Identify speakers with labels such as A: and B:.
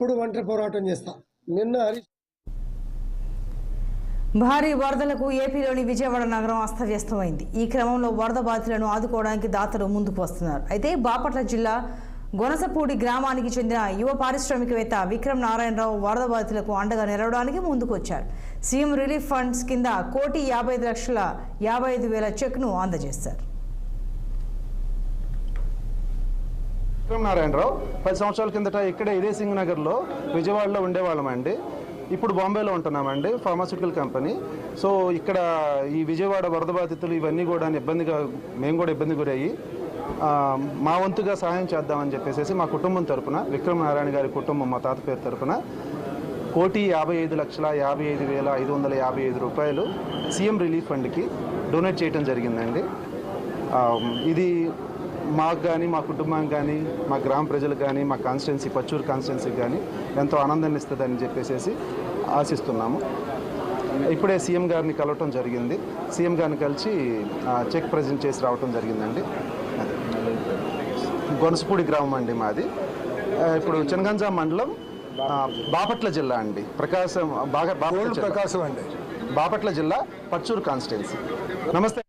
A: ఇప్పుడు ఒంటరి పోరాటం చేస్తా. నిన్న
B: భారీ వరదలకు ఏపీలోని విజయవాడ నగరం అస్తవ్యస్తమైంది. ఈ క్రమంలో వరద బాధితులను ఆదుకోవడానికి దాతలు ముందుకు వస్తున్నారు. అయితే బాపట్ల జిల్లా గొనసపూడి గ్రామానికి చెందిన యువ పారిశ్రామికవేత్త విక్రమ్ నారాయణరావు వరద బాధితులకు అండగా నిలవడానికి ముందుకు వచ్చారు. సీఎం రిలీఫ్ ఫండ్స్ కింద 1,55,55,000 చెక్ను అందజేశారు.
C: విక్రమ్ నారాయణరావు 10 సంవత్సరాల కిందట ఇక్కడే ఇదే సింగనగర్లో విజయవాడలో ఉండేవాళ్ళమండి. ఇప్పుడు బాంబేలో ఉంటున్నామండి, ఫార్మాస్యూటికల్ కంపెనీ. సో ఇక్కడ ఈ విజయవాడ వరద బాధితులు ఇవన్నీ కూడా మేము కూడా ఇబ్బంది గురయ్యి మా వంతుగా సహాయం చేద్దామని చెప్పేసి మా కుటుంబం తరపున, విక్రమ్ నారాయణ గారి కుటుంబం మా తాత పేరు తరపున 1,55,55,555 రూపాయలు సీఎం రిలీఫ్ ఫండ్కి డొనేట్ చేయడం జరిగిందండి. ఇది మాకు కానీ, మా కుటుంబానికి కానీ, మా గ్రామ ప్రజలకు కానీ, మా కాన్స్టిట్యున్సీ పచ్చూరు కాన్స్టిట్యున్సీకి కానీ ఎంతో ఆనందాన్ని ఇస్తుందని చెప్పేసి ఆశిస్తున్నాము. ఇప్పుడే సీఎం గారిని కలవటం జరిగింది. సీఎం గారిని కలిసి చెక్ ప్రజెంట్ చేసి రావటం జరిగిందండి. గొనసపూడి గ్రామం అండి మాది. ఇప్పుడు చినగంజాం మండలం, బాపట్ల జిల్లా అండి. ప్రకాశం అండి, బాపట్ల జిల్లా పచ్చూరు కాన్స్టిట్యున్సీ. నమస్తే.